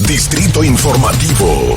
Distrito Informativo.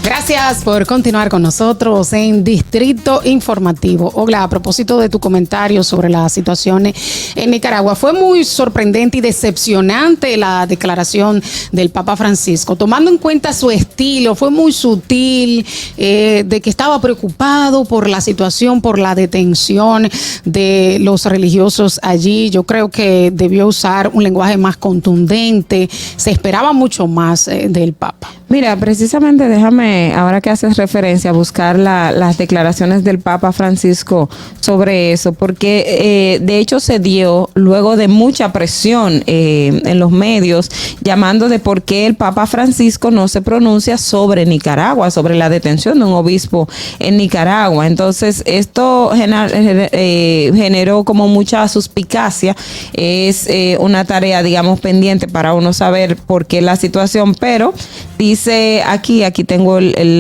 Gracias por continuar con nosotros en Distrito Informativo. Ogla, a propósito de tu comentario sobre la situación en Nicaragua, fue muy sorprendente y decepcionante la declaración del Papa Francisco, tomando en cuenta su estilo. Fue muy sutil, de que estaba preocupado por la situación, por la detención de los religiosos allí. Yo creo que debió usar un lenguaje más contundente. Se esperaba mucho más del Papa. Mira, precisamente déjame, ahora que haces referencia, a buscar las declaraciones del Papa Francisco sobre eso, porque de hecho se dio luego de mucha presión en los medios, llamando de por qué el Papa Francisco no se pronuncia sobre Nicaragua, sobre la detención de un obispo en Nicaragua. Entonces, esto generó como mucha suspicacia. Es una tarea, digamos, pendiente para uno saber por qué la situación, pero dice aquí tengo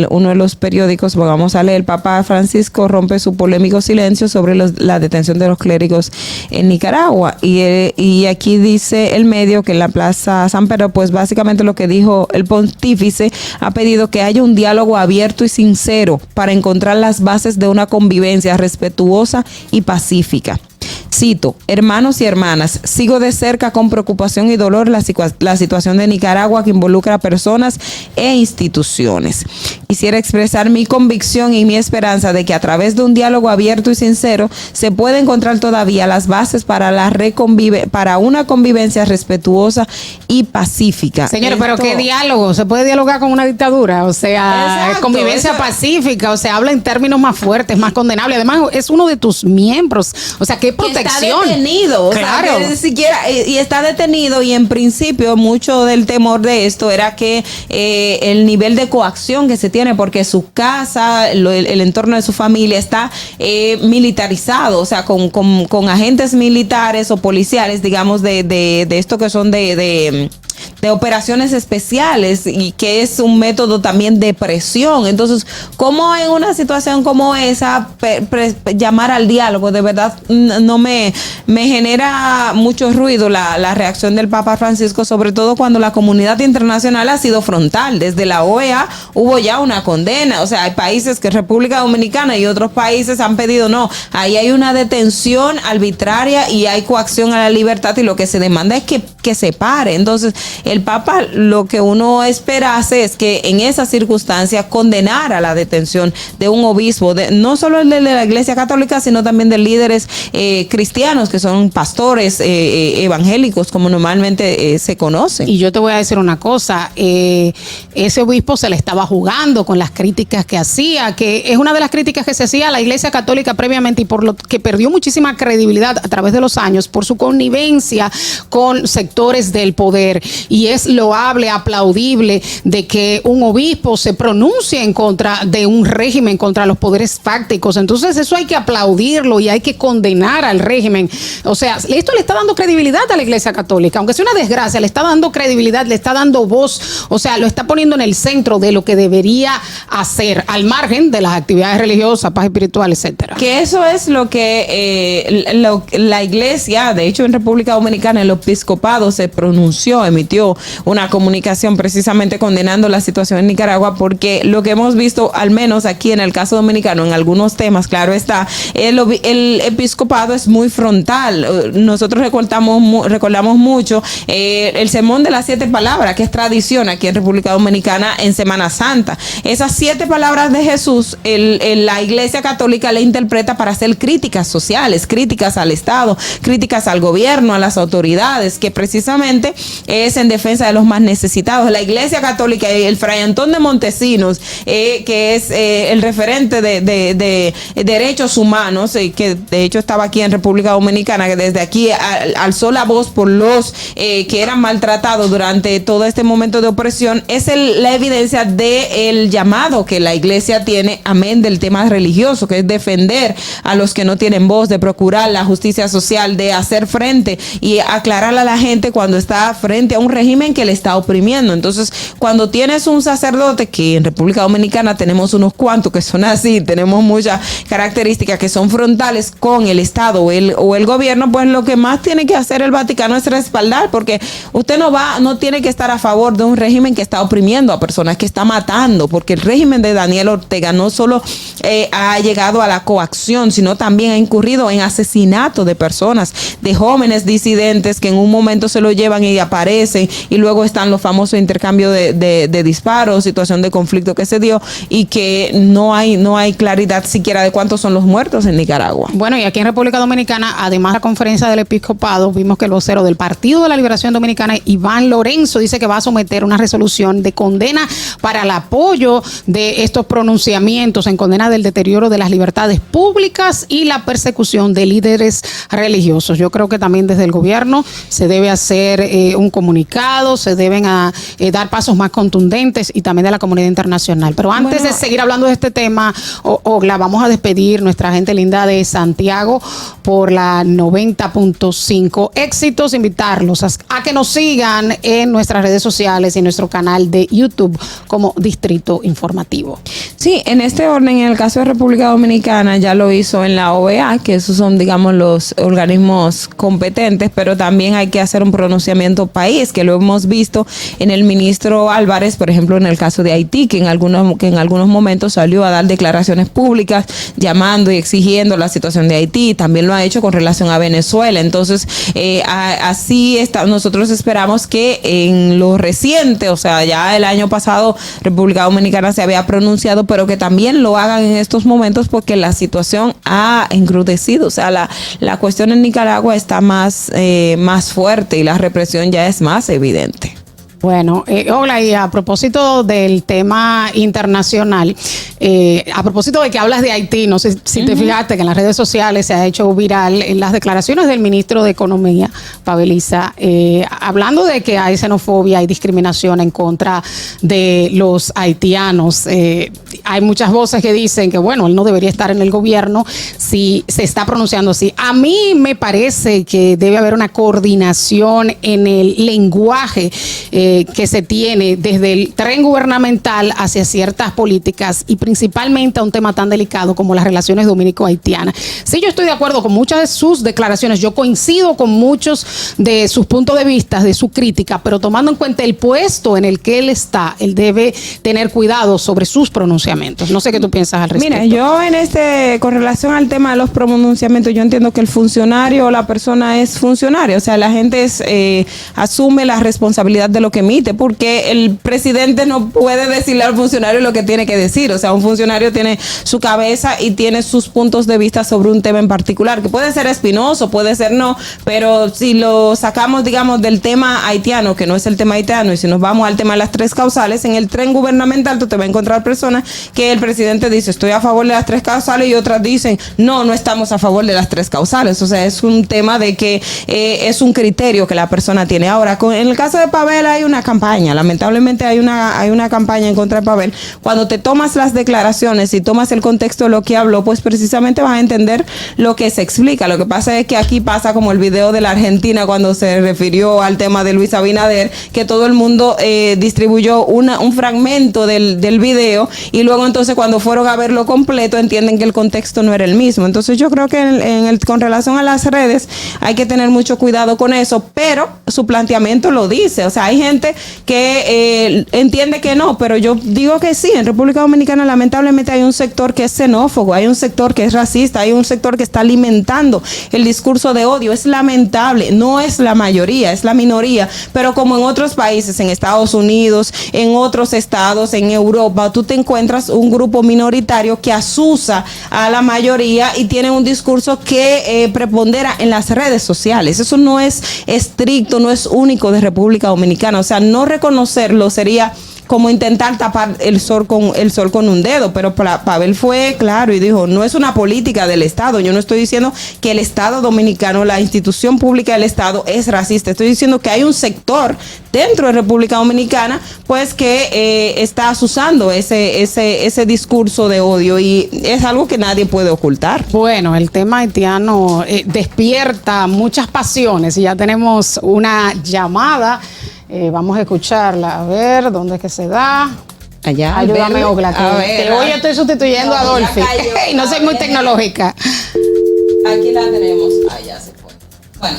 uno de los periódicos, vamos a leer: el Papa Francisco rompe su polémico silencio sobre la detención de los clérigos en Nicaragua. Y aquí dice el medio que en la Plaza San Pedro, pues básicamente lo que dijo el pontífice, ha pedido que haya un diálogo abierto y sincero para encontrar las bases de una convivencia respetuosa y pacífica. Cito: hermanos y hermanas, sigo de cerca con preocupación y dolor la situación de Nicaragua, que involucra a personas e instituciones. Quisiera expresar mi convicción y mi esperanza de que a través de un diálogo abierto y sincero se puede encontrar todavía las bases para para una convivencia respetuosa y pacífica. Señores, pero ¿qué diálogo? ¿Se puede dialogar con una dictadura? O sea, exacto, convivencia pacífica, o sea, habla en términos más fuertes, más condenables. Además, es uno de tus miembros. O sea, ¿qué protección? Está detenido, claro. O sea, que ni siquiera, y está detenido, y en principio mucho del temor de esto era que el nivel de coacción que se tiene, porque su casa, el entorno de su familia está militarizado, o sea, con agentes militares o policiales, digamos, de esto que son de operaciones especiales, y que es un método también de presión. Entonces, ¿cómo en una situación como esa llamar al diálogo? De verdad no me genera mucho ruido la reacción del Papa Francisco, sobre todo cuando la comunidad internacional ha sido frontal. Desde la OEA hubo ya una condena. O sea, hay países que República Dominicana y otros países han pedido, no, ahí hay una detención arbitraria y hay coacción a la libertad, y lo que se demanda es que se pare. Entonces, el Papa, lo que uno esperase es que en esas circunstancias condenara la detención de un obispo, no solo el de la Iglesia Católica, sino también de líderes cristianos, que son pastores evangélicos, como normalmente se conocen. Y yo te voy a decir una cosa, ese obispo se le estaba jugando con las críticas que hacía, que es una de las críticas que se hacía a la Iglesia Católica previamente, y por lo que perdió muchísima credibilidad a través de los años por su connivencia con sectores del poder. Y es loable, aplaudible de que un obispo se pronuncie en contra de un régimen, contra los poderes fácticos. Entonces eso hay que aplaudirlo y hay que condenar al régimen. O sea, esto le está dando credibilidad a la Iglesia Católica, aunque sea una desgracia, le está dando credibilidad, le está dando voz, o sea, lo está poniendo en el centro de lo que debería hacer, al margen de las actividades religiosas, paz espiritual, etcétera. Que eso es lo que la Iglesia, de hecho en República Dominicana el episcopado se pronunció, emitió una comunicación precisamente condenando la situación en Nicaragua, porque lo que hemos visto, al menos aquí en el caso dominicano, en algunos temas, claro está, el episcopado es muy frontal. Nosotros recordamos mucho el sermón de las 7 palabras, que es tradición aquí en República Dominicana en Semana Santa. Esas 7 palabras de Jesús, la Iglesia Católica la interpreta para hacer críticas sociales, críticas al Estado, críticas al gobierno, a las autoridades, que precisamente es en defensa de los más necesitados. La Iglesia Católica y el Fray Antón de Montesinos, que es el referente de derechos humanos, que de hecho estaba aquí en República Dominicana, que desde aquí alzó la voz por los que eran maltratados durante todo este momento de opresión, es la evidencia del llamado que la Iglesia tiene, amén del tema religioso, que es defender a los que no tienen voz, de procurar la justicia social, de hacer frente y aclararle a la gente cuando está frente a un régimen régimen que le está oprimiendo. Entonces, cuando tienes un sacerdote, que en República Dominicana tenemos unos cuantos que son así, tenemos muchas características que son frontales con el Estado o el gobierno, pues lo que más tiene que hacer el Vaticano es respaldar, porque usted no tiene que estar a favor de un régimen que está oprimiendo a personas, que está matando, porque el régimen de Daniel Ortega no solo ha llegado a la coacción, sino también ha incurrido en asesinato de personas, de jóvenes disidentes que en un momento se lo llevan y aparecen, y luego están los famosos intercambios de disparos, situación de conflicto que se dio, y que no hay claridad siquiera de cuántos son los muertos en Nicaragua. Bueno, y aquí en República Dominicana, además de la conferencia del episcopado, vimos que el vocero del Partido de la Liberación Dominicana, Iván Lorenzo, dice que va a someter una resolución de condena para el apoyo de estos pronunciamientos en condena del deterioro de las libertades públicas y la persecución de líderes religiosos. Yo creo que también desde el gobierno se debe hacer un comunicado, se deben dar pasos más contundentes, y también de la comunidad internacional. Pero antes de seguir hablando de este tema, la vamos a despedir, nuestra gente linda de Santiago por la 90.5 Éxitos, invitarlos a que nos sigan en nuestras redes sociales y en nuestro canal de YouTube como Distrito Informativo. Sí, en este orden, en el caso de República Dominicana ya lo hizo en la OEA, que esos son, digamos, los organismos competentes, pero también hay que hacer un pronunciamiento país, que lo hemos visto en el ministro Álvarez, por ejemplo, en el caso de Haití, que en algunos momentos salió a dar declaraciones públicas llamando y exigiendo la situación de Haití. También lo ha hecho con relación a Venezuela. Entonces, así está. Nosotros esperamos que en lo reciente, o sea, ya el año pasado República Dominicana se había pronunciado, pero que también lo hagan en estos momentos, porque la situación ha encrudecido. O sea, la cuestión en Nicaragua está más fuerte y la represión ya es más evidente. Bueno, hola, y a propósito del tema internacional, a propósito de que hablas de Haití, no sé si te fijaste que en las redes sociales se ha hecho viral en las declaraciones del ministro de Economía, Paveliza, hablando de que hay xenofobia y discriminación en contra de los haitianos. Hay muchas voces que dicen que, bueno, él no debería estar en el gobierno si se está pronunciando así. A mí me parece que debe haber una coordinación en el lenguaje que se tiene desde el tren gubernamental hacia ciertas políticas, y principalmente a un tema tan delicado como las relaciones dominico-haitianas. Sí, yo estoy de acuerdo con muchas de sus declaraciones, yo coincido con muchos de sus puntos de vista, de su crítica, pero tomando en cuenta el puesto en el que él está, él debe tener cuidado sobre sus pronunciamientos. No sé qué tú piensas al respecto. Mira, yo con relación al tema de los pronunciamientos, yo entiendo que el funcionario o la persona es funcionario, o sea, la gente asume la responsabilidad de lo que emite, porque el presidente no puede decirle al funcionario lo que tiene que decir. O sea, un funcionario tiene su cabeza y tiene sus puntos de vista sobre un tema en particular, que puede ser espinoso, puede ser no, pero si lo sacamos, digamos, del tema haitiano, que no es el tema haitiano, y si nos vamos al tema de las tres causales, en el tren gubernamental tú te vas a encontrar personas que el presidente dice estoy a favor de las tres causales, y otras dicen no estamos a favor de las tres causales. O sea, es un tema de que es un criterio que la persona tiene. Ahora, en el caso de Pavel hay una campaña, lamentablemente hay una campaña en contra de Pavel. Cuando te tomas las declaraciones y tomas el contexto de lo que habló, pues precisamente vas a entender lo que se explica. Lo que pasa es que aquí pasa como el video de la Argentina cuando se refirió al tema de Luis Abinader, que todo el mundo distribuyó un fragmento del video, y luego entonces cuando fueron a verlo completo entienden que el contexto no era el mismo. Entonces yo creo que con relación a las redes hay que tener mucho cuidado con eso, pero su planteamiento lo dice. O sea, hay gente que entiende que no, pero yo digo que sí. En República Dominicana lamentablemente hay un sector que es xenófobo, hay un sector que es racista, hay un sector que está alimentando el discurso de odio. Es lamentable, no es la mayoría, es la minoría, pero como en otros países, en Estados Unidos, en otros estados, en Europa, tú te encuentras un grupo minoritario que asusa a la mayoría y tiene un discurso que prepondera en las redes sociales. Eso no es estricto, no es único de República Dominicana. O sea, no reconocerlo sería como intentar tapar el sol con un dedo, pero Pavel fue claro y dijo, no es una política del Estado. Yo no estoy diciendo que el Estado dominicano, la institución pública del Estado es racista. Estoy diciendo que hay un sector dentro de República Dominicana, pues que está usando ese discurso de odio, y es algo que nadie puede ocultar. Bueno, el tema haitiano despierta muchas pasiones, y ya tenemos una llamada. Vamos a escucharla, a ver, ¿dónde es que se da? Allá. Ayúdame, Ogla, que hoy estoy sustituyendo a Dolphy. Y no soy muy tecnológica. Aquí la tenemos. Ya se fue. Bueno.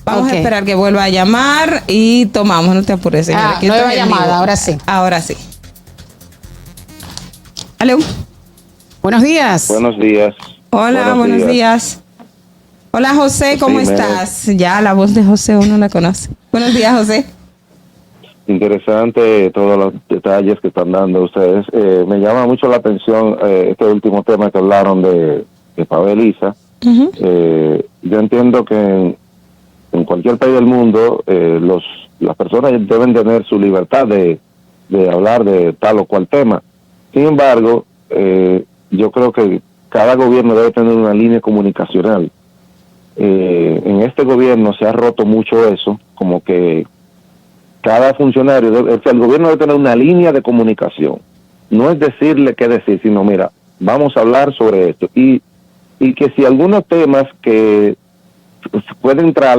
Vamos Ok. a esperar que vuelva a llamar y tomamos, no te apures, señora. que esto Nueva es en llamada, vivo. ahora sí. Ahora sí. Aló. Buenos días. Buenos días. Hola, buenos días. Hola, José, ¿cómo Sí, estás? Ya la voz de José uno la conoce. Buenos días, José. Interesante todos los detalles que están dando ustedes. Me llama mucho la atención este último tema que hablaron de Pabeliza. Ujú. Yo entiendo que en cualquier país del mundo las personas deben tener su libertad de hablar de tal o cual tema. Sin embargo, yo creo que cada gobierno debe tener una línea comunicacional. En este gobierno se ha roto mucho eso, como que cada funcionario, el gobierno debe tener una línea de comunicación. No es decirle qué decir, sino mira, vamos a hablar sobre esto. Y que si algunos temas que pueden traer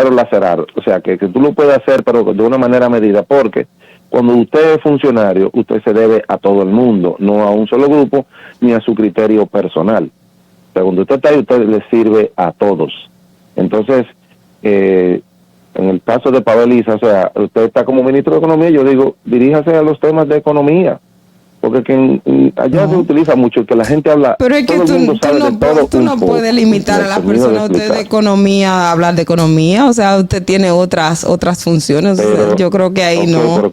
o lacerar, o sea, que tú lo puedes hacer, pero de una manera medida, porque cuando usted es funcionario, usted se debe a todo el mundo, no a un solo grupo, ni a su criterio personal. O sea, cuando usted está ahí, usted le sirve a todos. Entonces, en el caso de Pabeliza, o sea, usted está como ministro de Economía, yo digo, diríjase a los temas de economía, porque allá se utiliza mucho que la gente habla. Pero es que todo el mundo sabe de todo tú un no poco. puedes limitar a la Termino de persona usted de explicar. economía a hablar de economía, o sea, usted tiene otras funciones, o sea, Pero, yo creo que ahí ok, no.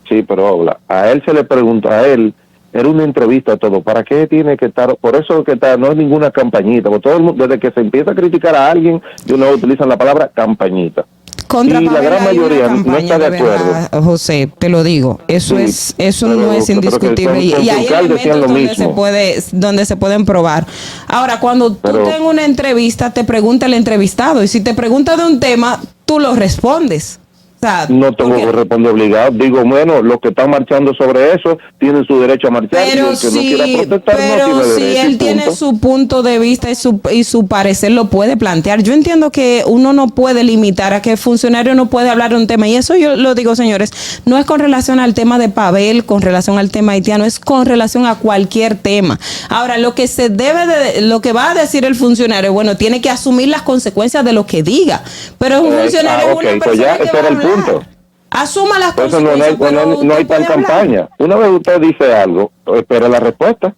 Sí, pero habla. A él se le pregunta, a él, era una entrevista todo. ¿Para qué tiene que estar? Por eso que está, no es ninguna campañita. Porque todo el mundo, desde que se empieza a criticar a alguien, de una vez utilizan la palabra campañita. Contra y la Pavel gran hay una mayoría no campaña, está de acuerdo. verdad, José, te lo digo, eso Sí, eso pero- no es pero que indiscutible y hay Juncal decían elementos lo donde mismo. donde se pueden probar. Ahora, cuando tú Pero- tengas una entrevista, te pregunta el entrevistado y si te pregunta de un tema, tú lo respondes. O sea, No tengo porque- que responder obligado. Digo, bueno, los que están marchando sobre eso tienen su derecho a marchar. y Pero el que no quiera si, protestar no pero tiene si derecho. él y tiene punto. su punto de vista y su parecer lo puede plantear. Yo entiendo que uno no puede limitar a que el funcionario no puede hablar de un tema. Y eso yo lo digo, señores, no es con relación al tema de Pavel, con relación al tema haitiano, es con relación a cualquier tema. Ahora, lo que lo que va a decir el funcionario, bueno, tiene que asumir las consecuencias de lo que diga. Pero es un funcionario, es una pues persona ya, que ese va a era el hablar. punto. Asuma las Por eso no consecuencias, hay, pero no hay usted tal puede hablar. campaña. Una vez usted dice algo, espera la respuesta.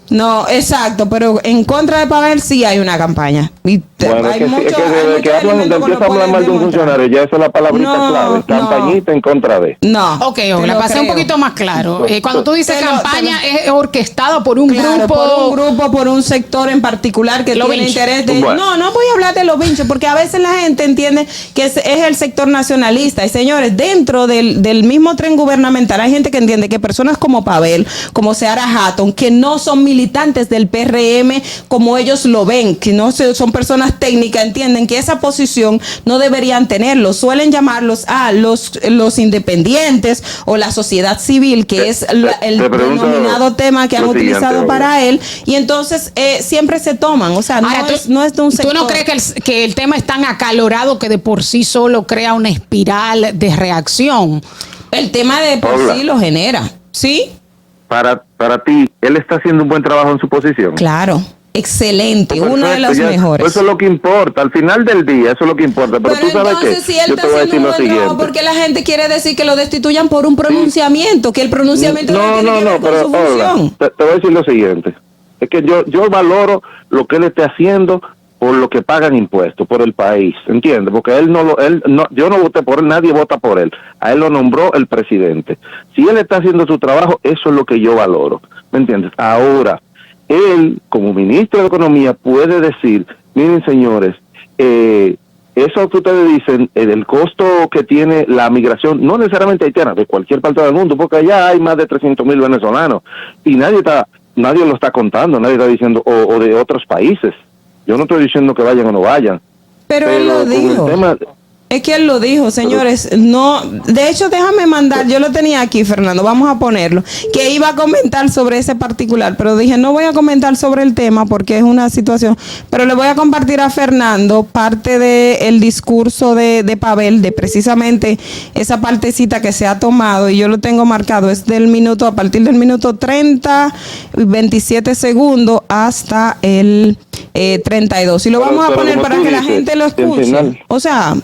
No, exacto, pero en contra de Pavel sí hay una campaña. Y Bueno, hay es mucho, que hay desde muchos que hablan, elementos que lo empieza a hablar pueden mal de un demostrar. funcionario, ya esa es la palabrita No, clave. no. Campañita en contra de. No. Ok, te Ogla, lo para ser un creo. poquito más claro, cuando tú dices Te lo- campaña es orquestado por un Claro, grupo. por un grupo, por un sector en particular que Los tiene vinchos. interés de... Bueno. No voy a hablar de los vinchos, porque a veces la gente entiende que es el sector nacionalista. Y señores, dentro del mismo tren gubernamental hay gente que entiende que personas como Pavel, como Seara Hatton, que no son militantes del PRM como ellos lo ven, que no son personas técnicas, entienden que esa posición no deberían tenerlo. Suelen llamarlos a los independientes o la sociedad civil, que es el te pregunto denominado tema que han lo siguiente, utilizado Olga. para él, y entonces siempre se toman, o sea, Ahora, no es de un sector. ¿Tú no crees que el tema es tan acalorado que de por sí solo crea una espiral de reacción? El tema de por Olga. sí lo genera, ¿sí? Para ti, él está haciendo un buen trabajo en su posición. Claro, excelente, Perfecto, uno de los ya, mejores. Eso es lo que importa. Al final del día, eso es lo que importa. Pero tú sabes entonces, que si él yo está te voy a haciendo decir un lo buen siguiente. trabajo, porque la gente quiere decir que lo destituyan por un pronunciamiento, que el pronunciamiento no tiene que ver con pero su Olga, función. te voy a decir lo siguiente. Es que yo valoro lo que él esté haciendo por lo que pagan impuestos, por el país, ¿entiendes? Porque yo no voté por él, nadie vota por él. A él lo nombró el presidente. Si él está haciendo su trabajo, eso es lo que yo valoro, ¿me entiendes? Ahora, él, como ministro de Economía, puede decir, miren señores, eso que ustedes dicen, el costo que tiene la migración, no necesariamente haitiana, de cualquier parte del mundo, porque allá hay más de 300,000 venezolanos, y nadie lo está contando, nadie está diciendo, o de otros países. Yo no estoy diciendo que vayan o no vayan. Pero él lo con dijo. el tema, Es que él lo dijo, señores, no, de hecho déjame mandar, yo lo tenía aquí, Fernando, vamos a ponerlo, que iba a comentar sobre ese particular, pero dije, no voy a comentar sobre el tema porque es una situación, pero le voy a compartir a Fernando parte del discurso de Pavel, de precisamente esa partecita que se ha tomado, y yo lo tengo marcado, es del minuto, a partir del minuto 30, 27 segundos hasta el 32, y lo vamos a poner para que la gente lo escuche, o sea...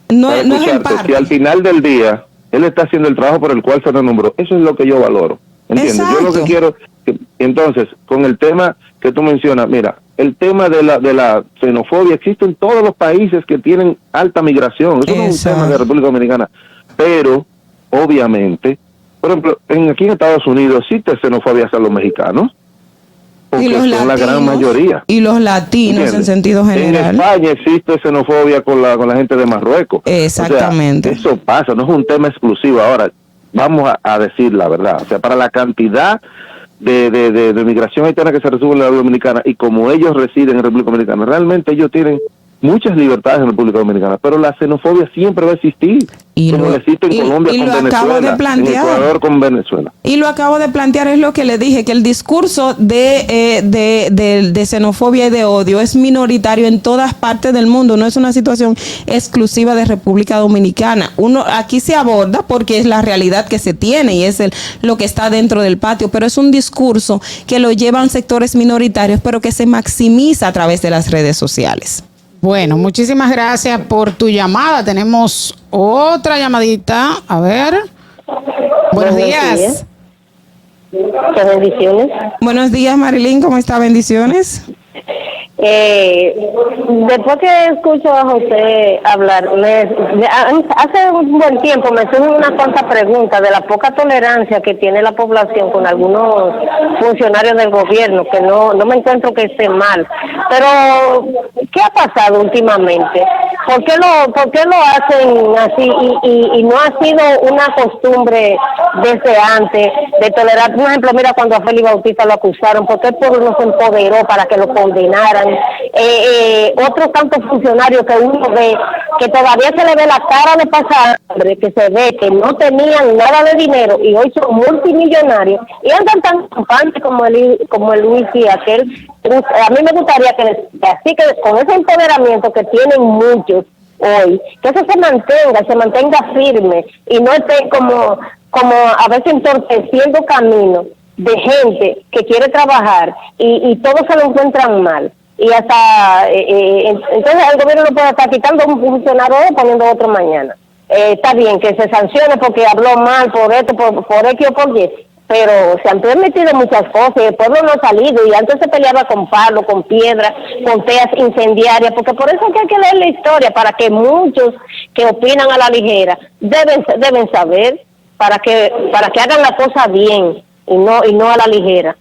No es en parte. Si al final del día él está haciendo el trabajo por el cual se le nombró, eso es lo que yo valoro. ¿Entiendes? Exacto. Yo lo que quiero, entonces, con el tema que tú mencionas, mira, el tema de la xenofobia existe en todos los países que tienen alta migración. Eso no es un tema de República Dominicana. Pero, obviamente, por ejemplo, aquí en Estados Unidos existe xenofobia hacia los mexicanos. Y los son latinos, la gran mayoría. Y los latinos, ¿entiendes? En sentido general. En España existe xenofobia con la gente de Marruecos. Exactamente. O sea, eso pasa, no es un tema exclusivo. Ahora, vamos a decir la verdad. O sea, para la cantidad de migración haitiana que se recibe en la República Dominicana, y como ellos residen en República Dominicana, realmente ellos tienen muchas libertades en República Dominicana, pero la xenofobia siempre va a existir. Como existe en Colombia con Venezuela, en Ecuador con Venezuela. Y lo acabo de plantear, es lo que le dije, que el discurso de xenofobia y de odio es minoritario en todas partes del mundo, no es una situación exclusiva de República Dominicana. Aquí se aborda porque es la realidad que se tiene y es lo que está dentro del patio, pero es un discurso que lo llevan sectores minoritarios, pero que se maximiza a través de las redes sociales. Bueno, muchísimas gracias por tu llamada. Tenemos otra llamadita. A ver. Buenos días. Muchas bendiciones. Buenos días, Marilyn. ¿Cómo está? Bendiciones. Después que escucho a José hablar, hace un buen tiempo me surgen unas cuantas preguntas de la poca tolerancia que tiene la población con algunos funcionarios del gobierno, que no me encuentro que estén mal. Pero, ¿qué ha pasado últimamente? ¿Por qué lo hacen así y no ha sido una costumbre desde antes de tolerar? Por ejemplo, mira cuando a Félix Bautista lo acusaron, ¿por qué el pueblo no se empoderó para que lo condenaran? Otros tantos funcionarios que uno ve que todavía se le ve la cara de pasar, que se ve que no tenían nada de dinero y hoy son multimillonarios y andan tan campantes como el Luis y aquel. A mí me gustaría que así que con ese empoderamiento que tienen muchos hoy, que eso se mantenga firme y no esté como a veces entorpeciendo caminos de gente que quiere trabajar y todos se lo encuentran mal. Y hasta entonces el gobierno no puede estar quitando un funcionario hoy poniendo otro mañana. Está bien que se sancione porque habló mal por esto, por X o por Y, pero se han permitido muchas cosas y el pueblo no ha salido, y antes se peleaba con palos, con piedras, con teas incendiarias, porque por eso es que hay que leer la historia, para que muchos que opinan a la ligera deben saber para que hagan la cosa bien y no a la ligera.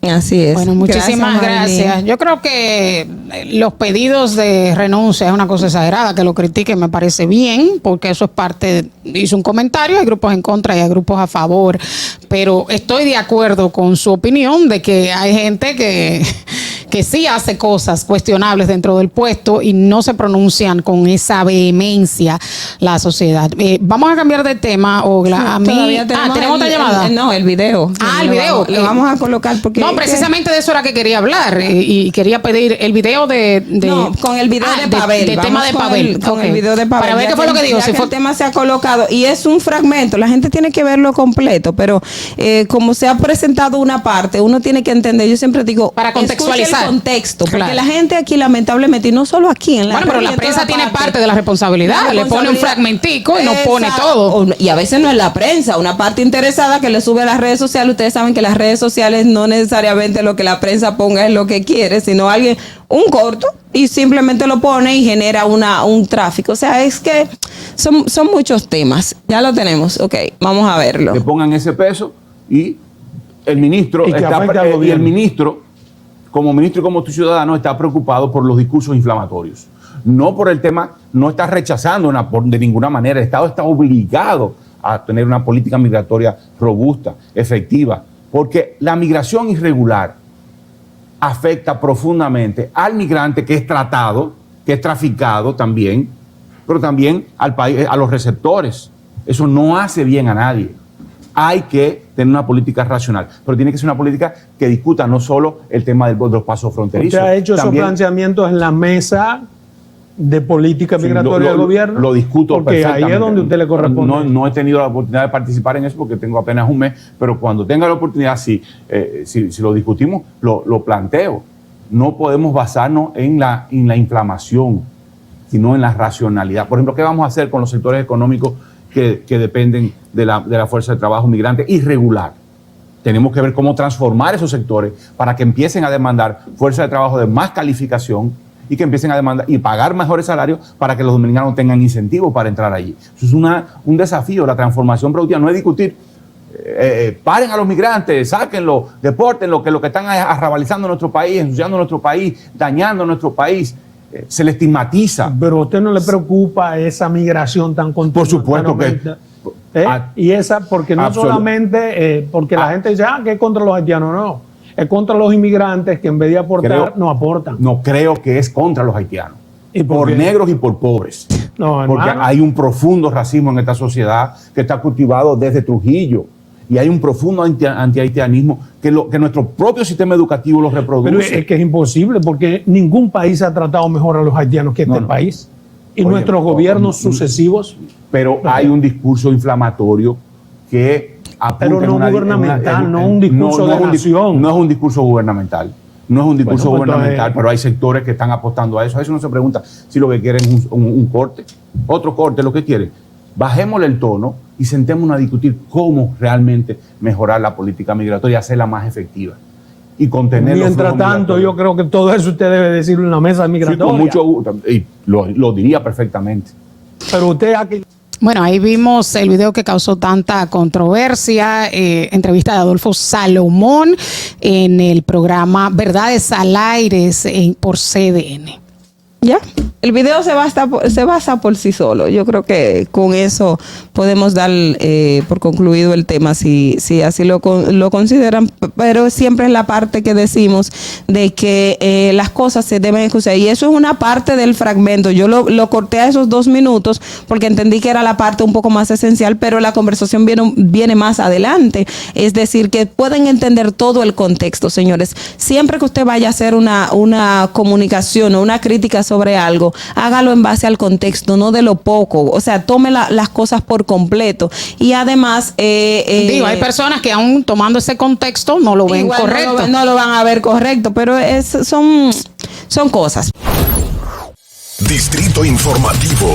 Así es. Bueno, muchísimas gracias. Yo creo que los pedidos de renuncia es una cosa exagerada, que lo critiquen me parece bien, porque eso es parte, hizo un comentario, hay grupos en contra y hay grupos a favor, pero estoy de acuerdo con su opinión de que hay gente que sí hace cosas cuestionables dentro del puesto y no se pronuncian con esa vehemencia la sociedad. Vamos a cambiar de tema, Ogla. ¿Tenemos otra llamada? No, el video. El video. Lo vamos a colocar porque... No, precisamente de eso era que quería hablar y quería pedir el video con el video de Pavel. De tema de Pavel. Con el video de Pavel. Para ver qué fue lo que dijo. Si el tema se ha colocado y es un fragmento, la gente tiene que verlo completo, pero como se ha presentado una parte, uno tiene que entender, yo siempre digo, para contextualizar el contexto, porque la gente aquí lamentablemente, y no solo aquí en la bueno, pero la prensa tiene parte de la responsabilidad, le pone un fragmentico y no pone todo. Y a veces no es la prensa, una parte interesada que le sube a las redes sociales. Ustedes saben que las redes sociales no necesariamente lo que la prensa ponga es lo que quiere, sino alguien, un corto, y simplemente lo pone y genera un tráfico. O sea, es que son muchos temas. Ya lo tenemos. Ok, vamos a verlo. Que pongan ese peso y el ministro y el ministro, como ministro y como ciudadano, está preocupado por los discursos inflamatorios. No por el tema, no está rechazando de ninguna manera. El Estado está obligado a tener una política migratoria robusta, efectiva, porque la migración irregular afecta profundamente al migrante que es tratado, que es traficado también, pero también al país, a los receptores. Eso no hace bien a nadie. Hay que tener una política racional, pero tiene que ser una política que discuta no solo el tema de los pasos fronterizos. ¿Usted ha hecho esos planteamientos en la mesa de política migratoria del gobierno? Lo discuto porque perfectamente. Ahí es donde usted le corresponde. No he tenido la oportunidad de participar en eso porque tengo apenas un mes, pero cuando tenga la oportunidad, si lo discutimos, lo planteo. No podemos basarnos en la inflamación, sino en la racionalidad. Por ejemplo, ¿qué vamos a hacer con los sectores económicos que dependen de la fuerza de trabajo migrante irregular? Tenemos que ver cómo transformar esos sectores para que empiecen a demandar fuerza de trabajo de más calificación y que empiecen a demandar y pagar mejores salarios para que los dominicanos tengan incentivos para entrar allí. Eso es un desafío. La transformación productiva no es discutir, paren a los migrantes, sáquenlo, depórtenlo, que lo que están arrabalizando nuestro país, ensuciando nuestro país, dañando nuestro país. Se le estigmatiza. Pero a usted no le preocupa esa migración tan continua. Por supuesto que... Y esa, porque no solamente, porque la gente dice, que es contra los haitianos, no. Es contra los inmigrantes que en vez de aportar, no aportan. No creo que es contra los haitianos. ¿Y por negros y por pobres. No, porque hermano, hay un profundo racismo en esta sociedad que está cultivado desde Trujillo. Y hay un profundo anti-haitianismo que nuestro propio sistema educativo lo reproduce. Pero es que es imposible porque ningún país ha tratado mejor a los haitianos que este país. Y nuestros gobiernos sucesivos. Pero hay un discurso inflamatorio que apunta. Pero no gubernamental, no un discurso de nación. No es un discurso gubernamental. No es un discurso gubernamental, pero hay sectores que están apostando a eso. A eso no se pregunta si lo que quieren es un corte. Otro corte, lo que quieren. Bajémosle el tono y sentémonos a discutir cómo realmente mejorar la política migratoria y hacerla más efectiva. Y contener. Mientras tanto, yo creo que todo eso usted debe decirlo en la mesa migratoria. Sí, con mucho gusto. Y lo diría perfectamente. Pero usted aquí... Bueno, ahí vimos el video que causó tanta controversia, entrevista de Adolfo Salomón en el programa Verdades al Aire por CDN. Ya, el video se basa por sí solo. Yo creo que con eso podemos dar por concluido el tema, si así lo consideran, pero siempre es la parte que decimos de que las cosas se deben escuchar, y eso es una parte del fragmento. Yo lo corté a esos 2 minutos porque entendí que era la parte un poco más esencial, pero la conversación viene más adelante. Es decir, que pueden entender todo el contexto, señores. Siempre que usted vaya a hacer una comunicación o una crítica sobre algo, hágalo en base al contexto, no de lo poco. O sea, tome las cosas por completo. Y además... digo, hay personas que aún tomando ese contexto no lo ven correcto. No lo van a ver correcto, pero son cosas. Distrito Informativo.